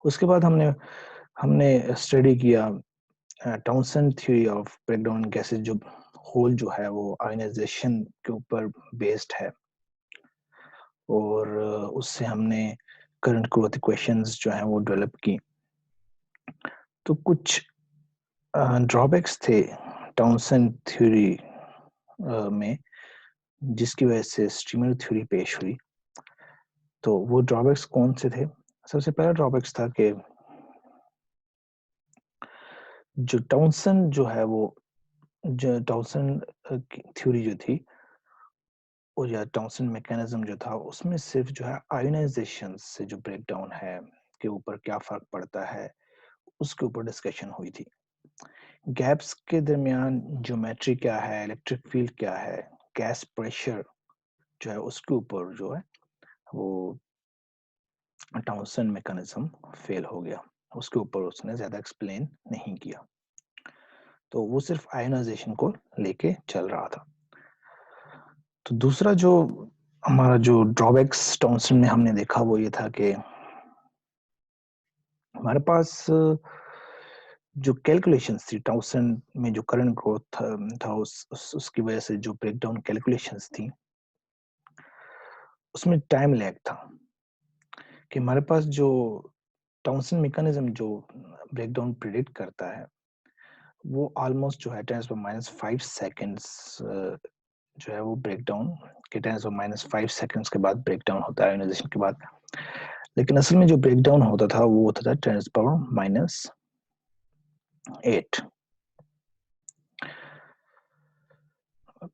उसके बाद हमने हमने स्टडी किया Townsend theory of breakdown gases, जो होल जो है वो आयनाइजेशन के ऊपर बेस्ड है, और उससे हमने करंट ग्रोथ इक्वेशंस जो है वो डेवलप की। तो कुछ ड्रॉबैक्स थे टाउनसेंड थ्योरी में, जिसकी वजह से स्ट्रीमर थ्योरी पेश हुई। तो वो ड्रॉबैक्स कौन से थे? सबसे पहला ड्रॉबैक्स था कि जो टाउनसेंड जो है वो, जो टाउनसेंड थ्योरी जो थी, वो या टाउनसेंड मैकेनिज्म जो था, उसमें सिर्फ जो है आयोनाइजेशन से जो ब्रेकडाउन है के ऊपर क्या फर्क पड़ता है, उसके ऊपर डिस्कशन हुई थी। गैप्स के दरमियान ज्योमेट्री क्या है, इलेक्ट्रिक फील्ड क्या है, गैस प्रेशर जो है, उसके ऊपर जो है वो टाउनसेंड मैकेनिज्म फेल हो गया। उसके ऊपर उसने ज्यादा एक्सप्लेन नहीं किया, तो वो सिर्फ आयोनाइजेशन को लेके चल रहा था। तो दूसरा जो हमारा जो ड्रॉबैक्स टाउनसेंड में हमने देखा वो ये था कि हमारे पास जो कैलकुलेशंस थी टाउनसेंड में, जो करंट ग्रोथ था उसकी वजह से जो ब्रेकडाउन कैलकुलेशंस थी, उसमें टाइम लैग था। कि हमारे पास जो टाउनसेंड मैकेनिज्म जो ब्रेकडाउन प्रिडिक्ट करता है, वो ऑलमोस्ट जो है 10⁻⁵ सेकंड्स जो है वो ब्रेकडाउन के 10⁻⁵ सेकंड्स के बाद ब्रेकडाउन होता है आयोनाइजेशन के बाद। लेकिन असल में जो ब्रेकडाउन होता था वो होता था 10⁻⁸।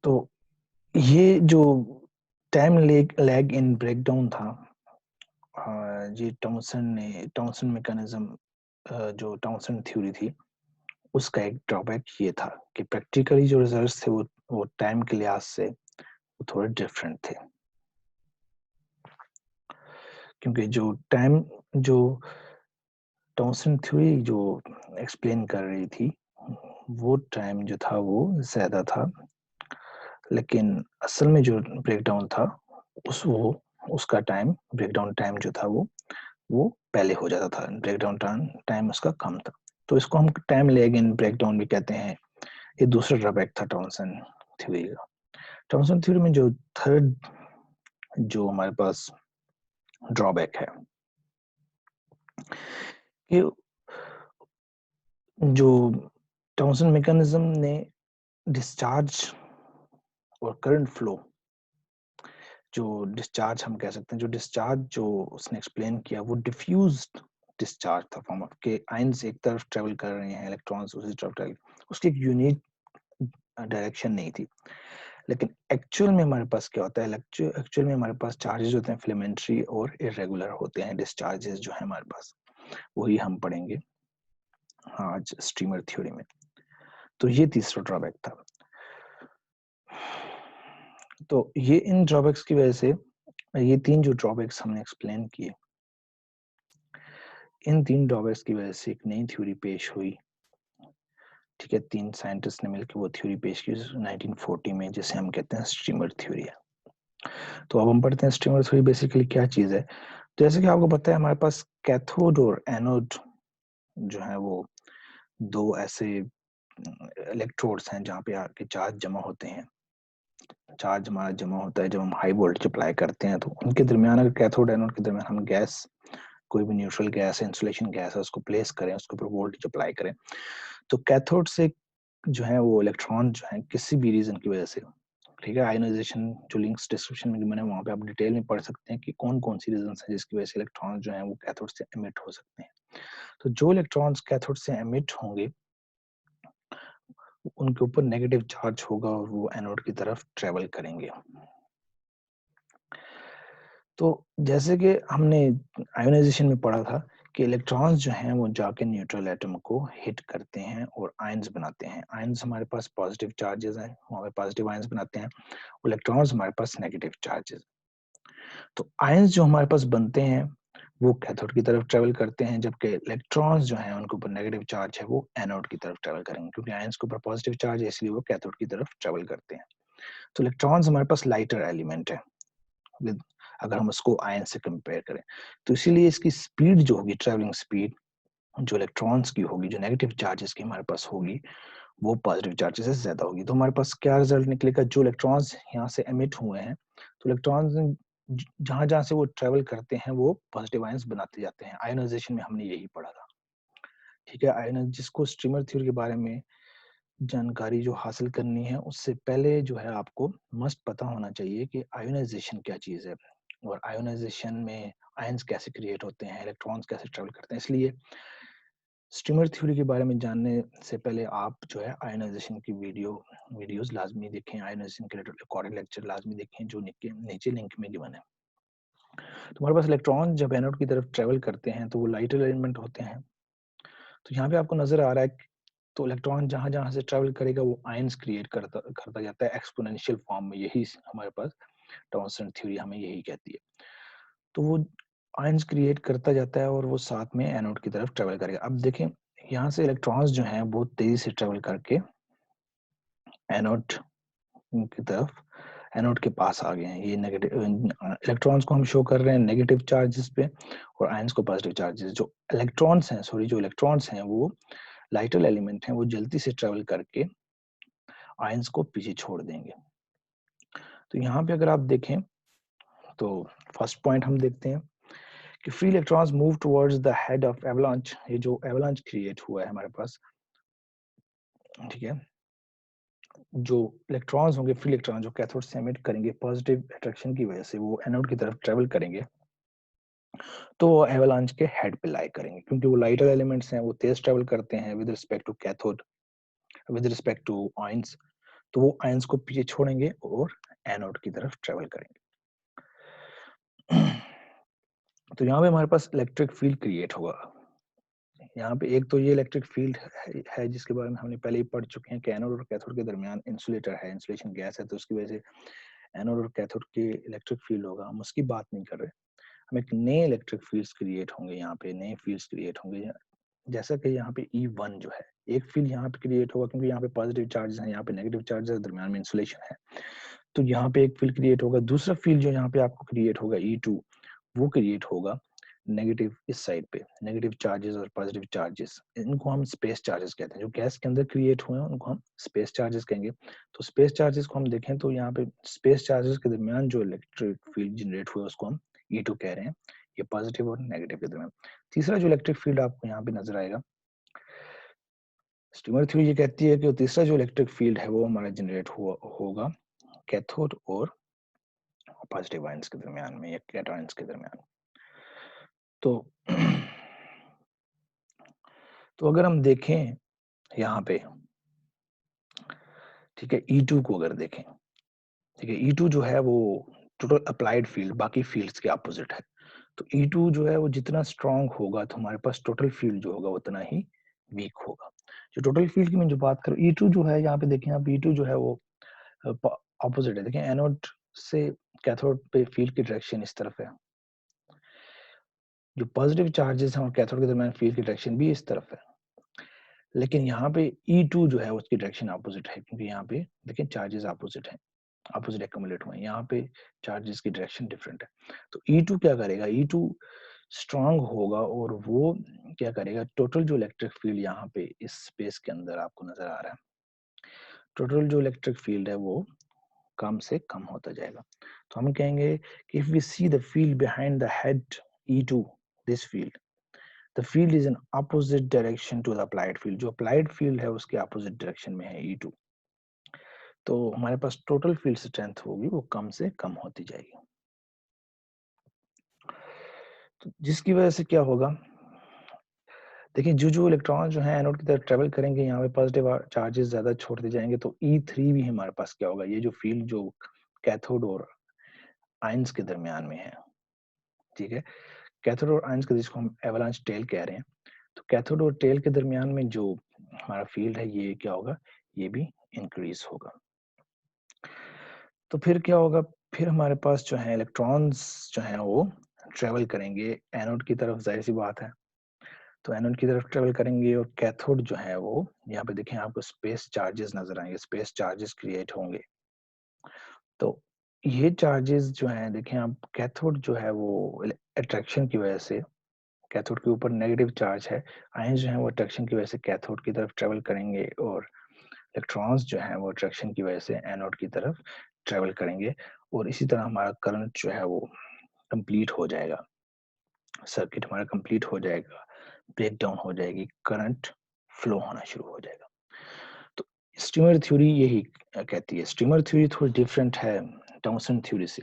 तो ये जो टाइम लैग इन ब्रेकडाउन था, ये टाउनसेंड मैकेनिज्म, जो टाउनसेंड थ्योरी थी, उसका एक ड्रॉबैक ये था कि प्रैक्टिकली जो रिजल्ट्स थे वो टाइम के लिहाज से वो थोड़े डिफरेंट थे। क्योंकि जो टाउनसेंड थ्योरी जो एक्सप्लेन कर रही थी, वो टाइम जो था वो ज्यादा था, लेकिन असल में जो ब्रेकडाउन था उसका ब्रेकडाउन टाइम जो था वो पहले हो जाता था, ब्रेकडाउन टाइम उसका कम था। तो इसको हम टाइम लैग इन ब्रेकडाउन भी कहते हैं। ये दूसरा ड्रॉबैक था टाउनसेंड थ्योरी का। टाउनसेंड थ्योरी में जो थर्ड जो हमारे पास ड्रॉबैक है कि जो टाउनसेंड मैकेनिज्म ने डिस्चार्ज और करंट फ्लो, जो डिस्चार्ज हम कह सकते हैं, जो डिस्चार्ज जो उसने एक्सप्लेन किया वो डिफ्यूज्ड डिस्चार्ज था, फॉर्म ऑफ के आयंस एक तरफ ट्रेवल कर रहे हैं, इलेक्ट्रॉन्स दूसरी तरफ ट्रेवल, उसकी एक यूनिक डायरेक्शन नहीं थी। लेकिन एक्चुअल में हमारे पास क्या होता है, एक्चुअल में हमारे पास चार्जेस होते हैं फिलामेंट्री और इरेगुलर होते हैं डिस्चार्जेस जो है हमारे पास, वही हम पढ़ेंगे आज स्ट्रीमर थ्योरी में। तो ये तीसरा ड्रॉबैक था। तो ये इन ड्रॉबैक्स की वजह से, ये तीन जो ड्रॉबैक्स हमने एक्सप्लेन किए, इन तीन ड्रॉबैक्स की वजह से एक नई थ्योरी पेश हुई। ठीक है, तीन साइंटिस्ट ने मिलकर वो थ्योरी पेश की 1940 में, जिसे हम कहते हैं स्ट्रीमर थ्योरी है। तो अब हम पढ़ते हैं स्ट्रीमर थ्योरी बेसिकली क्या चीज है। तो जैसे कि आपको पता है, हमारे पास कैथोड और एनोड जो है वो दो ऐसे इलेक्ट्रोड्स हैं जहाँ पे आके चार्ज जमा होते हैं। चार्ज हमारा जमा होता है जब हम हाई वोल्टेज अप्लाई करते हैं, तो उनके दरमियान, अगर कैथोड एनोड के दरमियान हम गैस, कोई भी न्यूट्रल गैस है, इंसुलेशन गैस है, उसको प्लेस करें, उसके ऊपर वोल्टेज अप्लाई करें, तो कैथोड से जो है वो इलेक्ट्रॉन जो है किसी भी रीजन की वजह से, ठीक है, आयनाइजेशन जो लिंक्स डिस्क्रिप्शन में मैंने, वहां पे आप डिटेल में पढ़ सकते हैं कि कौन कौन सी रीजन है जिसकी वजह से इलेक्ट्रॉन जो है वो कैथोड से एमिट हो सकते हैं। तो जो इलेक्ट्रॉन्स कैथोड से एमिट होंगे उनके ऊपर नेगेटिव चार्ज होगा और वो एनोड की तरफ ट्रेवल करेंगे। तो जैसे कि हमने आयोनाइजेशन में पढ़ा था कि इलेक्ट्रॉन्स जो हैं वो जाके न्यूट्रल एटम को हिट करते हैं और आयंस बनाते हैं। आयंस हमारे पास पॉजिटिव चार्जेस हैं, वहां पे पॉजिटिव आयंस बनाते हैं, इलेक्ट्रॉन्स हमारे पास नेगेटिव चार्जेस। तो आयंस जो हमारे पास बनते हैं वो कैथोड की तरफ ट्रेवल करते हैं, जबकि इलेक्ट्रॉन्स जो हैं उनके ऊपर नेगेटिव चार्ज है, वो एनोड की तरफ ट्रेवल करेंगे, क्योंकि आयंस के ऊपर पॉजिटिव चार्ज है इसलिए वो कैथोड की तरफ ट्रेवल करते हैं। तो इलेक्ट्रॉन्स हमारे पास लाइटर एलिमेंट है, अगर हम उसको आयन से कंपेयर करें। तो इसीलिए इसकी स्पीड जो होगी, ट्रेवलिंग स्पीड जो इलेक्ट्रॉन्स की होगी, जो नेगेटिव चार्जेस की हमारे पास होगी, वो पॉजिटिव चार्जेस से ज्यादा होगी। तो हमारे पास क्या रिजल्ट निकलेगा, जो इलेक्ट्रॉन्स यहाँ से एमिट हुए हैं, तो इलेक्ट्रॉन्स जहां जहां से वो ट्रेवल करते हैं वो पॉजिटिव आयंस बनाते जाते हैं। आयोनाइजेशन में हमने यही पढ़ा था, ठीक है। आयन जिसको स्ट्रीमर थ्योरी के बारे में जानकारी जो हासिल करनी है, उससे पहले जो है आपको मस्ट पता होना चाहिए कि आयोनाइजेशन क्या चीज है, और आयोनाइजेशन में आयंस कैसे क्रिएट होते हैं, इलेक्ट्रॉन्स कैसे ट्रेवल करते हैं। इसलिए स्ट्रीमर थ्योरी के बारे में जानने से पहले आप जो है आयोनाइजेशन की वीडियोस लाजमी देखें, आयोनाइजेशन के रिकॉर्डेड लेक्चर लाजमी देखें जो नीचे लिंक में गिवन है। तो हमारे पास इलेक्ट्रॉन जब एनोड की तरफ ट्रेवल करते हैं तो वो लाइटर एलिमेंट होते हैं। तो यहाँ पे आपको नजर आ रहा है, तो इलेक्ट्रॉन जहां जहां से ट्रेवल करेगा वो आयंस क्रिएट करता करता जाता है एक्सपोनेंशियल फॉर्म में। यही हमारे पास टॉन्सन थ्योरी हमें यही कहती है। तो वो आयंस क्रिएट करता जाता है और वो साथ में एनोड की तरफ ट्रेवल करेगा। अब देखें, यहाँ से इलेक्ट्रॉन्स जो हैं बहुत तेजी से ट्रेवल करके एनोड की तरफ, एनोड के पास आ गए हैं। ये नेगेटिव इलेक्ट्रॉन्स को हम शो कर रहे हैं नेगेटिव चार्जेस पे, और आयंस को पॉजिटिव चार्जेस। जो इलेक्ट्रॉन्स हैं वो लाइटर एलिमेंट हैं, वो जल्दी से ट्रेवल करके आयंस को पीछे छोड़ देंगे। तो यहाँ पे अगर आप देखें तो फर्स्ट पॉइंट हम देखते हैं कि free electrons move towards the head of avalanche. ये जो एवलांच क्रिएट हुआ है हमारे पास, ठीक है, जो इलेक्ट्रॉन्स होंगे, फ्री इलेक्ट्रॉन जो कैथोड से एमिट करेंगे पॉजिटिव अट्रैक्शन की वजह से, वो एनोड की तरफ ट्रेवल करेंगे, तो वो एवलांच के हेड पे लाई करेंगे। क्योंकि वो लाइटर एलिमेंट्स हैं, वो तेज ट्रेवल करते हैं with respect to cathode, with respect to ions, तो वो आयंस को पीछे छोड़ेंगे और एनोड की तरफ ट्रेवल करेंगे। तो यहाँ पे हमारे पास इलेक्ट्रिक फील्ड क्रिएट होगा। यहाँ पे एक तो ये इलेक्ट्रिक फील्ड है जिसके बारे में हमने पहले ही पढ़ चुके हैं कि एनोड और कैथोड के दरमियान इंसुलेटर है, इंसुलेशन गैस है, तो उसकी वजह से एनोड और कैथोड के इलेक्ट्रिक फील्ड होगा। हम उसकी बात नहीं कर रहे, हम एक नए इलेक्ट्रिक फील्ड्स क्रिएट होंगे, यहाँ पे नए फील्ड्स क्रिएट होंगे। जैसा कि यहाँ पे E1 जो है, एक फील्ड यहाँ पे क्रिएट होगा क्योंकि यहाँ पे पॉजिटिव चार्ज है, यहाँ पे नेगेटिव चार्ज है, दरमियान में इंसुलेशन है, तो यहाँ पे एक फील्ड क्रिएट होगा। दूसरा फील्ड जो यहाँ पे आपको क्रिएट होगा E2, वो क्रिएट होगा नेगेटिव इस साइड पे, नेगेटिव चार्जेस और पॉजिटिव चार्जेस, इनको हम स्पेस चार्जेस कहते हैं। जो गैस के अंदर क्रिएट हुए हैं उनको हम स्पेस चार्जेस कहेंगे। तो स्पेस चार्जेस को हम देखें तो यहाँ पे स्पेस चार्जेस के दरमियान जो इलेक्ट्रिक फील्ड जनरेट हुआ है उसको हम E2 कह रहे हैं, ये पॉजिटिव और नेगेटिव के दरमियान। तीसरा जो इलेक्ट्रिक फील्ड आपको यहाँ पे नजर आएगा, स्टीमर थ्योरी ये कहती है कि तीसरा जो इलेक्ट्रिक फील्ड है वो हमारा जनरेट होगा कैथोड और पॉजिटिव आयंस के दरमियान में या कैटायंस के दरमियान। तो तो अगर हम देखें यहाँ पे, ठीक है, E2 को अगर देखें, ठीक है, E2 जो है वो टोटल अप्लाइड फील्ड बाकी फील्ड्स के अपोजिट है। तो E2 जो है वो जितना स्ट्रांग होगा तो हमारे पास टोटल फील्ड जो होगा उतना ही वीक होगा। जो टोटल फील्ड की मैं जो बात करूँ, E2 जो है, यहाँ पे देखें आप, E2 जो है वो ऑपोजिट है। देखें एनोड से कैथोड पे फील्ड की डायरेक्शन इस तरफ है, जो पॉजिटिव चार्जेस हैं और कैथोड के दरमियान फील्ड की डायरेक्शन भी इस तरफ है। लेकिन यहाँ पे E2 जो है उसकी डायरेक्शन अपोजिट है, क्योंकि यहाँ पे देखिए चार्जेस अपोजिट हैं, अपोजिट एक्युमुलेट हुए हैं, यहाँ पे चार्जेस की डायरेक्शन डिफरेंट है। तो E2 क्या करेगा, E2 स्ट्रांग होगा और वो क्या करेगा, टोटल जो इलेक्ट्रिक फील्ड यहाँ पे इस स्पेस के अंदर आपको नजर आ रहा है, टोटल जो इलेक्ट्रिक फील्ड है वो कम से कम होता जाएगा। तो हम कहेंगे कि if we see the field behind the head E2, this field, the field is in opposite direction to the applied field। जो applied field है उसके opposite direction में है E2, तो हमारे पास टोटल फील्ड स्ट्रेंथ होगी वो कम से कम होती जाएगी। तो जिसकी वजह से क्या होगा, देखिए जो इलेक्ट्रॉन जो है एनोड की तरफ ट्रेवल करेंगे, यहाँ पे पॉजिटिव चार्जेस ज्यादा छोड़ते जाएंगे, तो E3 भी हमारे पास क्या होगा, ये जो फील्ड जो कैथोड और आयंस के दरमियान में है, ठीक है, कैथोड और आयंस के जिसको हम एवलांच टेल कह रहे हैं, तो कैथोड और टेल के दरमियान में जो हमारा फील्ड है ये क्या होगा, ये भी इंक्रीज होगा। तो फिर क्या होगा, फिर हमारे पास जो है इलेक्ट्रॉन्स जो है वो ट्रेवल करेंगे एनोड की तरफ, जाहिर सी बात है, तो एनोड की तरफ ट्रेवल करेंगे, और कैथोड जो है वो, यहाँ पे देखें आपको स्पेस चार्जेस नजर आएंगे, स्पेस चार्जेस क्रिएट होंगे। तो ये चार्जेस जो हैं, देखें आप, कैथोड जो है वो अट्रैक्शन की वजह से, कैथोड के ऊपर नेगेटिव चार्ज है, आयंस जो है वो अट्रैक्शन की वजह से कैथोड की तरफ ट्रेवल करेंगे, और इलेक्ट्रॉन्स जो हैं वो अट्रैक्शन की वजह से एनोड की तरफ ट्रेवल करेंगे, और इसी तरह हमारा करंट जो है वो कंप्लीट हो जाएगा, सर्किट हमारा कंप्लीट हो जाएगा, ब्रेक डाउन हो जाएगी, करंट फ्लो होना शुरू हो जाएगा। तो स्ट्रीमर थ्योरी यही कहती है। स्ट्रीमर थ्योरी थोड़ी डिफरेंट है टॉमसन थ्योरी से,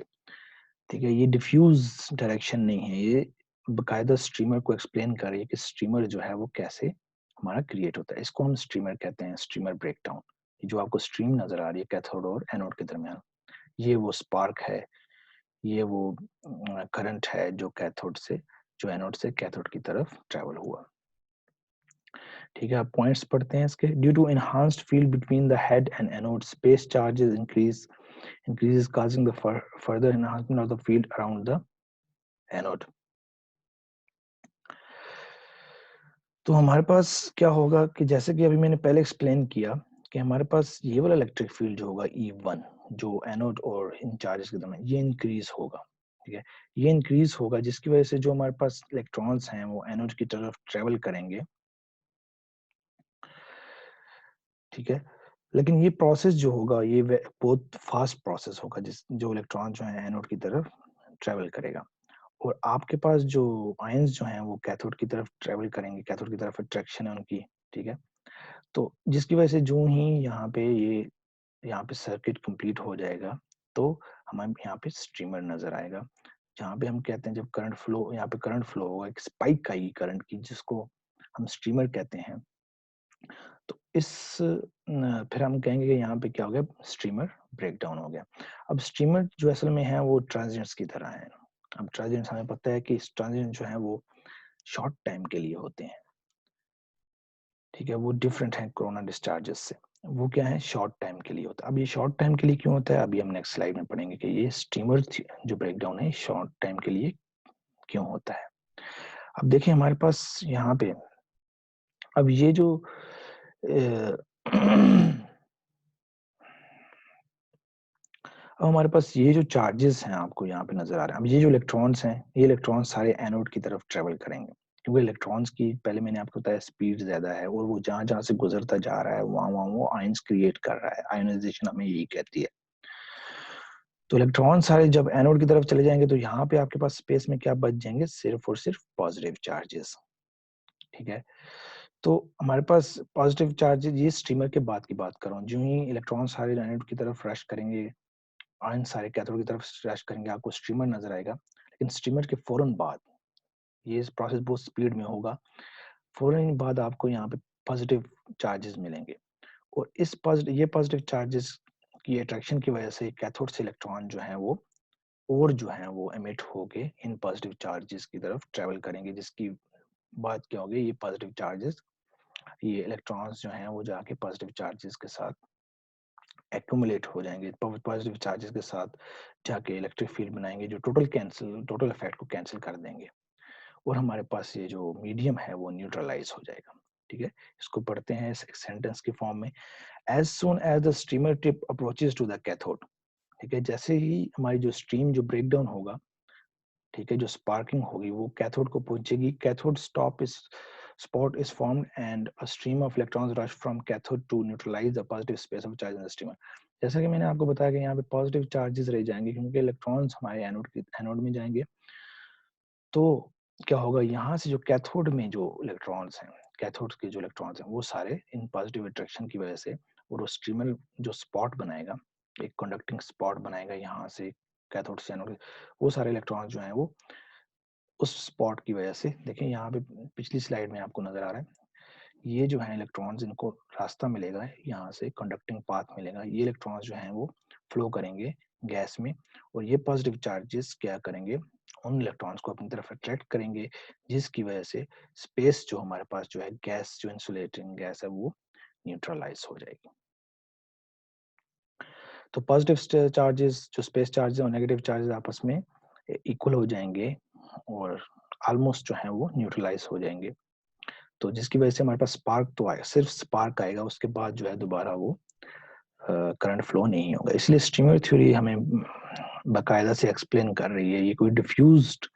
ठीक है। ये डिफ्यूज डायरेक्शन नहीं है, ये बकायदा स्ट्रीमर को एक्सप्लेन कर रही है कि स्ट्रीमर जो है वो कैसे हमारा क्रिएट होता है। इसको हम स्ट्रीमर कहते हैं, स्ट्रीमर ब्रेकडाउन। जो आपको स्ट्रीम नजर आ रही है कैथोड और एनोड के दरमियान, ये वो स्पार्क है, ये वो करंट है जो कैथोड से, जो एनोड से कैथोड की तरफ ट्रेवल हुआ। ठीक है, आप पॉइंट्स पढ़ते हैं इसके। Due to enhanced field between the head and anode, space charges increases causing the further enhancement of the field around the anode। तो हमारे पास क्या होगा कि जैसे कि अभी मैंने पहले एक्सप्लेन किया कि हमारे पास ये वाला इलेक्ट्रिक फील्ड जो होगा E1, जो एनोड और इन चार्जेस के दरमियान, ये इंक्रीज होगा, ठीक है। ये इंक्रीज होगा जिसकी वजह से जो हमारे पास इलेक्ट्रॉन्स हैं वो एनोड की तरफ ट्रेवल करेंगे, ठीक है। लेकिन ये प्रोसेस जो होगा ये बहुत फास्ट प्रोसेस होगा, जिस जो इलेक्ट्रॉन जो है एनोड की तरफ ट्रेवल करेगा, और आपके पास जो आयंस जो हैं वो कैथोड की तरफ ट्रेवल करेंगे, कैथोड की तरफ अट्रैक्शन है उनकी, ठीक है। तो जिसकी वजह से जो ही यहाँ पे सर्किट कंप्लीट हो जाएगा, तो हमें यहाँ पे स्ट्रीमर नजर आएगा, जहाँ पे हम कहते हैं जब करंट फ्लो, यहाँ पे करंट फ्लो होगा, एक स्पाइक आएगी करंट की, जिसको हम स्ट्रीमर कहते हैं। तो फिर हम कहेंगे कि यहाँ पे क्या हो गया, स्ट्रीमर ब्रेक डाउन हो गया। अब स्ट्रीमर जो असल में है वो ट्रांजिएंट्स की तरह है। अब ट्रांजिएंट्स हमें पता है कि ट्रांजिएंट जो है वो शॉर्ट टाइम के लिए होते हैं, ठीक है। वो डिफरेंट है कोरोना डिस्चार्जेस से, वो क्या है, शॉर्ट टाइम के लिए होता है। अब ये शॉर्ट टाइम के लिए क्यों होता है, अभी हम नेक्स्ट स्लाइड में पढ़ेंगे कि ये स्ट्रीमर जो ब्रेकडाउन है शॉर्ट टाइम के लिए क्यों होता है। अब देखिए हमारे पास यहाँ पे, अब ये जो अब हमारे पास ये जो चार्जेस हैं आपको यहाँ पे नजर आ रहे हैं, अब ये जो इलेक्ट्रॉन्स हैं, ये इलेक्ट्रॉन्स सारे एनोड की तरफ ट्रेवल करेंगे, क्योंकि इलेक्ट्रॉन्स की पहले मैंने आपको बताया स्पीड ज्यादा है, और वो जहां जहां से गुजरता जा रहा है वहां वहां वो आयंस क्रिएट कर रहा है। आयोनाइजेशन हमें यही कहती है। तो इलेक्ट्रॉन सारे जब एनोड की तरफ चले जाएंगे तो यहाँ पे आपके पास स्पेस में क्या बच जाएंगे, सिर्फ और सिर्फ पॉजिटिव चार्जेस, ठीक है। तो हमारे पास पॉजिटिव चार्जेस, ये स्ट्रीमर के बाद की बात कर रहा हूँ, जो ही इलेक्ट्रॉन सारे एनोड की तरफ रश करेंगे, आयन सारे कैथोड की तरफ रश करेंगे, आपको स्ट्रीमर नजर आएगा। लेकिन स्ट्रीमर के फौरन बाद, ये प्रोसेस बहुत स्पीड में होगा, फौरन बाद आपको यहाँ पे पॉजिटिव चार्जेस मिलेंगे, और ये पॉजिटिव चार्जेस की अट्रैक्शन की वजह से कैथोड से इलेक्ट्रॉन जो है वो, और जो है वो एमिट होके इन पॉजिटिव चार्जेस की तरफ ट्रेवल करेंगे, जिसकी बात क्या होगी, ये पॉजिटिव चार्जेस, ये इलेक्ट्रॉन्स जो हैं वो जाके पॉजिटिव चार्जेस के साथ एक्यूमुलेट हो जाएंगे, पॉजिटिव चार्जेस के साथ जाके इलेक्ट्रिक फील्ड बनाएंगे, जो टोटल इफेक्ट को कैंसिल कर देंगे, और हमारे पास ये जो मीडियम है वो न्यूट्रलाइज हो जाएगा, ठीक है। इसको पढ़ते हैं इस सेंटेंस के फॉर्म में। As soon as the streamer tip approaches to the cathode, ठीक है, जैसे ही हमारी जो स्ट्रीम जो ब्रेकडाउन होगा, ठीक है, जो स्पार्किंग होगी वो कैथोड को पहुंचेगी, cathode spot is formed and a stream of electrons rush from cathode to neutralize the positive space of charge in the streamer। जैसा कि मैंने आपको बताया कि यहाँ पे पॉजिटिव चार्जेस रह जाएंगे, क्योंकि इलेक्ट्रॉन्स हमारे एनोड में जाएंगे। तो क्या होगा, यहाँ से जो कैथोड में जो इलेक्ट्रॉन्स हैं, कैथोड के जो इलेक्ट्रॉन्स हैं वो सारे इन पॉजिटिव अट्रैक्शन की वजह से, और वो स्ट्रीमर जो स्पॉट बनाएगा, एक कंडक्टिंग स्पॉट बनाएगा यहाँ से कैथोड से एनोड, वो सारे इलेक्ट्रॉन्स जो हैं वो उस स्पॉट की वजह से, देखिए यहाँ पे पिछली स्लाइड में आपको नजर आ रहा है, ये जो है इलेक्ट्रॉन्स, इनको रास्ता मिलेगा, यहाँ से कंडक्टिंग पाथ मिलेगा, ये इलेक्ट्रॉन्स जो हैं वो फ्लो करेंगे गैस में, और ये पॉजिटिव चार्जेस क्या करेंगे, उन इलेक्ट्रॉन्स को अपनी तरफ अट्रैक्ट करेंगे, जिसकी वजह से स्पेस जो हमारे पास जो है, गैस जो इंसुलेटिंग गैस है वो न्यूट्रलाइज हो जाएगी। तो पॉजिटिव चार्जेस जो स्पेस चार्जेस और नेगेटिव चार्जेस आपस में इक्वल हो जाएंगे, और ऑलमोस्ट जो है वो न्यूट्रलाइज हो जाएंगे। तो जिसकी वजह से हमारे पास स्पार्क तो आएगा, सिर्फ स्पार्क आएगा, उसके बाद जो है दोबारा वो करंट फ्लो नहीं होगा। इसलिए स्ट्रीमर थ्योरी हमें बाकायदा से एक्सप्लेन कर रही है, ये कोई डिफ्यूज्ड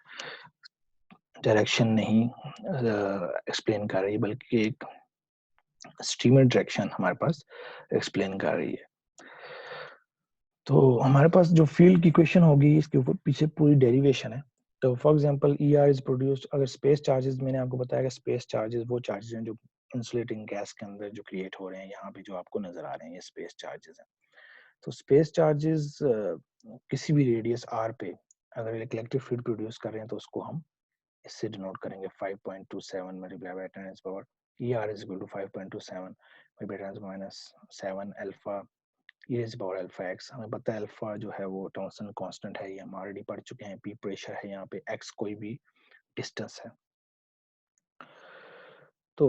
डायरेक्शन नहीं एक्सप्लेन कर रही है, बल्कि एक स्ट्रीमर डायरेक्शन हमारे पास एक्सप्लेन कर रही है। तो हमारे पास जो फील्ड की इक्वेशन होगी, इसके ऊपर पीछे पूरी डेरिवेशन है। तो for example ER is produced, अगर स्पेस चार्जेस, मैंने आपको बताया कि स्पेस चार्जेस वो चार्जेस हैं जो इंसुलेटिंग गैस के अंदर जो क्रिएट हो रहे हैं, यहाँ पे जो आपको नजर आ रहे हैं ये स्पेस चार्जेस हैं। तो स्पेस चार्जेस किसी भी रेडियस r पे अगर इलेक्ट्रिक फील्ड प्रोड्यूस कर रहे हैं तो उसको हम इससे डिनोट करेंगे 5.27 multiply by 10 power ER is equal to 5.27 multiply 10 minus 7 alpha e is power alpha x। हमें पता है अल्फा जो है वो टॉमसन कांस्टेंट है, ये हम ऑलरेडी पढ़ चुके हैं। p प्रेशर है, यहाँ पे x कोई भी डिस्टेंस है। तो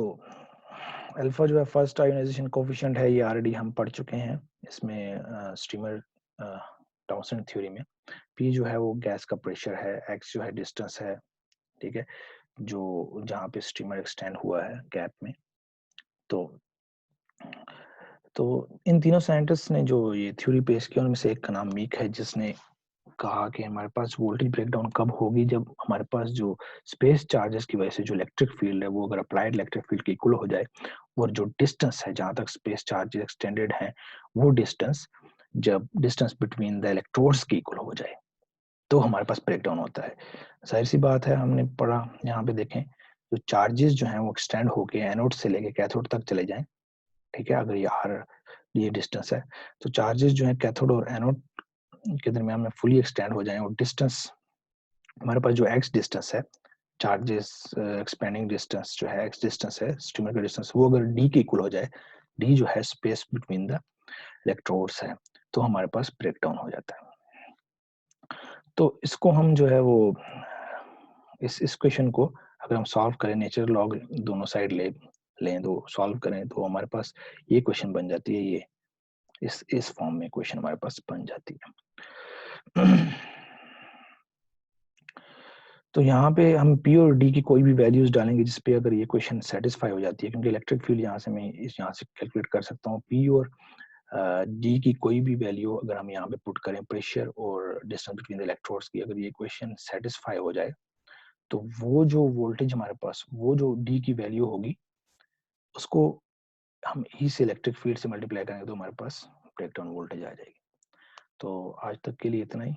अल्फा जो है फर्स्ट आयोनाइजेशन कोफिशिएंट है, ये ऑलरेडी हम पढ़ चुके हैं इसमें स्ट्रीमर टॉमसन थ्योरी में। p जो है वो गैस का प्रेशर है, x जो है डिस्टेंस है, ठीक है, जो जहाँ पे स्ट्रीमर एक्सटेंड हुआ है गैप में। तो इन तीनों साइंटिस्ट ने जो ये थ्योरी पेश की उनमें से एक का नाम मीक है, जिसने कहा कि हमारे पास वोल्टेज ब्रेकडाउन कब होगी, जब हमारे पास जो स्पेस चार्जेस की वजह से जो इलेक्ट्रिक फील्ड है वो अगर अप्लाइड इलेक्ट्रिक फील्ड के इक्वल हो जाए और जो डिस्टेंस है जहां तक स्पेस चार्जेस एक्सटेंडेड है वो डिस्टेंस जब डिस्टेंस बिटवीन द इलेक्ट्रोड्स के इक्वल हो जाए तो हमारे पास ब्रेकडाउन होता है। जाहिर सी बात है, हमने पढ़ा, यहाँ पे देखें जो चार्जेस जो हैं वो एक्सटेंड होके एनोड से लेके कैथोड तक चले जाएं, ठीक है, अगर ये डिस्टेंस है तो चार्जेस जो है कैथोड और एनोड के दरमियान में फुली एक्सटेंड हो जाएं और डिस्टेंस हमारे पास जो एक्स डिस्टेंस है, चार्जेस एक्सपेंडिंग डिस्टेंस जो है एक्स डिस्टेंस है स्ट्रीमर का डिस्टेंस, वो अगर डी के इक्वल हो जाए, डी जो है स्पेस बिटवीन द इलेक्ट्रोड्स है, तो हमारे पास ब्रेकडाउन हो जाता है। तो इसको हम जो है वो इस क्वेश्चन को अगर हम सॉल्व करें, नेचुरल लॉग दोनों साइड लें तो सॉल्व करें तो हमारे पास ये क्वेश्चन बन जाती है, ये इस फॉर्म में क्वेश्चन हमारे पास बन जाती है। तो यहाँ पे हम P और D की कोई भी वैल्यूज डालेंगे जिसपे अगर ये क्वेश्चन सेटिस्फाई हो जाती है, क्योंकि इलेक्ट्रिक फील्ड यहाँ से मैं यहाँ से कैलकुलेट कर सकता हूँ। P और D की कोई भी वैल्यू अगर हम यहाँ पे पुट करें, प्रेशर और डिस्टेंस बिटवीन द इलेक्ट्रोड्स की, अगर ये क्वेश्चन सेटिस्फाई हो जाए तो वो जो वोल्टेज हमारे पास, वो जो D की वैल्यू होगी उसको हम E से इलेक्ट्रिक फील्ड से मल्टीप्लाई करेंगे तो हमारे पास ब्रेकडाउन वोल्टेज आ जाएगी। तो आज तक के लिए इतना ही।